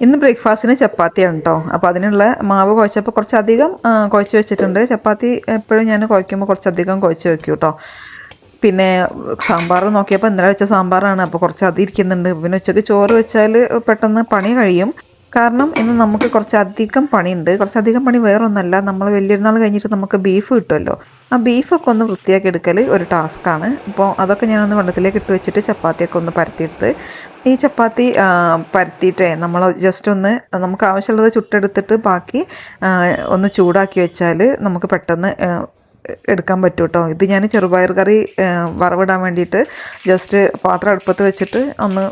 ഇന്ന് ബ്രേക്ക്ഫാസ്റ്റിന് ചപ്പാത്തിയാണ് കേട്ടോ. അപ്പോൾ അതിനുള്ള മാവ് കുഴച്ചപ്പോൾ കുറച്ചധികം കുഴച്ച് വെച്ചിട്ടുണ്ട്. ചപ്പാത്തി എപ്പോഴും ഞാൻ കുഴയ്ക്കുമ്പോൾ കുറച്ചധികം കുഴച്ച് വെക്കും കേട്ടോ. പിന്നെ സാമ്പാർ നോക്കിയപ്പോൾ ഇന്നലെ വെച്ച സാമ്പാറാണ്, അപ്പോൾ കുറച്ച് അധികം ഇരിക്കുന്നുണ്ട്. പിന്നെ ഉച്ചയ്ക്ക് ചോറ് വെച്ചാൽ പെട്ടെന്ന് പണി കഴിയും. കാരണം ഇന്ന് നമുക്ക് കുറച്ചധികം പണിയുണ്ട്. കുറച്ചധികം പണി വേറൊന്നല്ല, നമ്മൾ വലിയൊരുന്നാൾ കഴിഞ്ഞിട്ട് നമുക്ക് ബീഫ് കിട്ടുമല്ലോ. ആ ബീഫൊക്കെ ഒന്ന് വൃത്തിയാക്കി എടുക്കൽ ഒരു ടാസ്ക്കാണ്. അപ്പോൾ അതൊക്കെ ഞാനൊന്ന് വെള്ളത്തിലേക്ക് ഇട്ട് വെച്ചിട്ട് ചപ്പാത്തിയൊക്കെ ഒന്ന് പരത്തിയെടുത്ത് ഈ ചപ്പാത്തി പരത്തിയിട്ടേ നമ്മൾ ജസ്റ്റ് ഒന്ന് നമുക്ക് ആവശ്യമുള്ളത് ചുട്ടെടുത്തിട്ട് ബാക്കി ഒന്ന് ചൂടാക്കി വെച്ചാൽ നമുക്ക് പെട്ടെന്ന് എടുക്കാൻ പറ്റും കേട്ടോ. ഇത് ഞാൻ ചെറുപയർ കറി വറവിടാൻ വേണ്ടിയിട്ട് ജസ്റ്റ് പാത്രം അടുപ്പത്ത് വെച്ചിട്ട് ഒന്ന്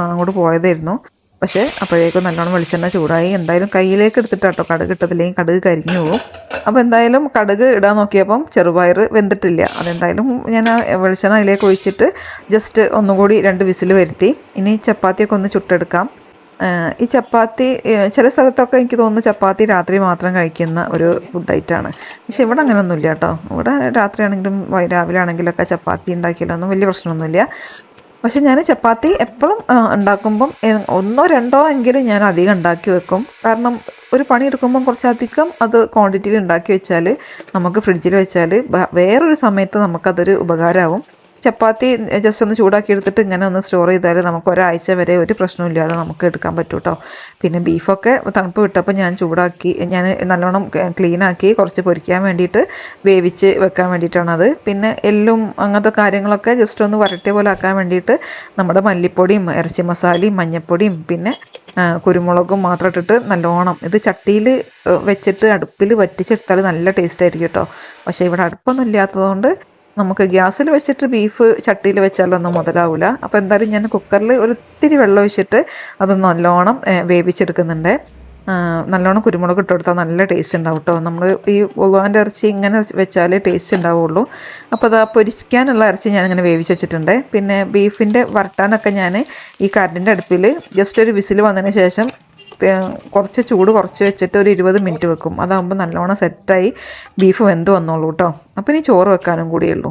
അങ്ങോട്ട് പോയതായിരുന്നു. പക്ഷേ അപ്പോഴേക്കും നല്ലോണം വെളിച്ചെണ്ണ ചൂടായി. എന്തായാലും കയ്യിലേക്ക് എടുത്തിട്ടാട്ടോ കടുക് ഇട്ടതില്ലെങ്കിൽ കടുക് കരിഞ്ഞു പോകും. അപ്പോൾ എന്തായാലും കടുക് ഇടാൻ നോക്കിയപ്പം ചെറുപയർ വെന്തിട്ടില്ല. അതെന്തായാലും ഞാൻ ആ വെളിച്ചെണ്ണ അതിലേക്ക് ഒഴിച്ചിട്ട് ജസ്റ്റ് ഒന്നുകൂടി 2 വിസിൽ വരുത്തി. ഇനി ചപ്പാത്തിയൊക്കെ ഒന്ന് ചുട്ടെടുക്കാം. ഈ ചപ്പാത്തി ചില സ്ഥലത്തൊക്കെ എനിക്ക് തോന്നുന്നു ചപ്പാത്തി രാത്രി മാത്രം കഴിക്കുന്ന ഒരു ഫുഡ് ഐറ്റമാണ്. പക്ഷെ ഇവിടെ അങ്ങനെയൊന്നുമില്ല കേട്ടോ. ഇവിടെ രാത്രി ആണെങ്കിലും രാവിലെ ആണെങ്കിലൊക്കെ ചപ്പാത്തി ഉണ്ടാക്കിയാലൊന്നും വലിയ പ്രശ്നമൊന്നുമില്ല. പക്ഷെ ഞാൻ ചപ്പാത്തി എപ്പോഴും ഉണ്ടാക്കുമ്പം 1 2 എങ്കിലും ഞാൻ അധികം ഉണ്ടാക്കി വെക്കും. കാരണം ഒരു പണിയെടുക്കുമ്പം കുറച്ചധികം അത് ക്വാണ്ടിറ്റിയിൽ ഉണ്ടാക്കി വെച്ചാൽ നമുക്ക് ഫ്രിഡ്ജിൽ വെച്ചാൽ വേറൊരു സമയത്ത് നമുക്കതൊരു ഉപകാരമാവും. ചപ്പാത്തി ജസ്റ്റ് ഒന്ന് ചൂടാക്കി എടുത്തിട്ട് ഇങ്ങനെ ഒന്ന് സ്റ്റോർ ചെയ്താൽ നമുക്ക് ഒരാഴ്ച വരെ ഒരു പ്രശ്നമില്ലാതെ നമുക്ക് എടുക്കാൻ പറ്റും കേട്ടോ. പിന്നെ ബീഫൊക്കെ തണുപ്പ് വിട്ടപ്പോൾ ഞാൻ ഞാൻ നല്ലോണം ക്ലീനാക്കി കുറച്ച് പൊരിക്കാൻ വേണ്ടിയിട്ട് വേവിച്ച് വെക്കാൻ വേണ്ടിയിട്ടാണത്. പിന്നെ എല്ലും അങ്ങനത്തെ കാര്യങ്ങളൊക്കെ ജസ്റ്റ് ഒന്ന് വരട്ടിയ പോലെ ആക്കാൻ വേണ്ടിയിട്ട് നമ്മുടെ മല്ലിപ്പൊടിയും ഇറച്ചി മസാലയും മഞ്ഞൾപ്പൊടിയും പിന്നെ കുരുമുളകും മാത്രം ഇട്ടിട്ട് നല്ലോണം ഇത് ചട്ടിയിൽ വെച്ചിട്ട് അടുപ്പിൽ വറ്റിച്ചെടുത്താൽ നല്ല ടേസ്റ്റ് ആയിരിക്കും കേട്ടോ. പക്ഷേ ഇവിടെ അടുപ്പൊന്നും ഇല്ലാത്തതുകൊണ്ട് നമുക്ക് ഗ്യാസിൽ വെച്ചിട്ട് ബീഫ് ചട്ടിയിൽ വെച്ചാലൊന്നും മുതലാവില്ല. അപ്പോൾ എന്തായാലും ഞാൻ കുക്കറിൽ ഒത്തിരി വെള്ളം ഒഴിച്ചിട്ട് അത് നല്ലോണം വേവിച്ചെടുക്കുന്നുണ്ട്. നല്ലോണം കുരുമുളക് ഇട്ട് കൊടുത്താൽ നല്ല ടേസ്റ്റ് ഉണ്ടാവും കേട്ടോ. നമ്മൾ ഈ ഉളുവാൻ്റെ ഇറച്ചി ഇങ്ങനെ വെച്ചാലേ ടേസ്റ്റ് ഉണ്ടാവുള്ളൂ. അപ്പോൾ അത് പൊരിക്കാനുള്ള ഇറച്ചി ഞാനിങ്ങനെ വേവിച്ച് വെച്ചിട്ടുണ്ട്. പിന്നെ ബീഫിൻ്റെ വരട്ടാനൊക്കെ ഞാൻ ഈ കറണ്ടിൻ്റെ അടുപ്പിൽ ജസ്റ്റ് ഒരു വിസിൽ വന്നതിന് ശേഷം കുറച്ച് ചൂട് കുറച്ച് വെച്ചിട്ട് ഒരു 20 മിനിറ്റ് വെക്കും. അതാകുമ്പോൾ നല്ലോണം സെറ്റായി ബീഫ് വെന്ത് വന്നോളൂ കേട്ടോ. അപ്പോൾ ഇനി ചോറ് വെക്കാനും കൂടിയേ ഉള്ളൂ.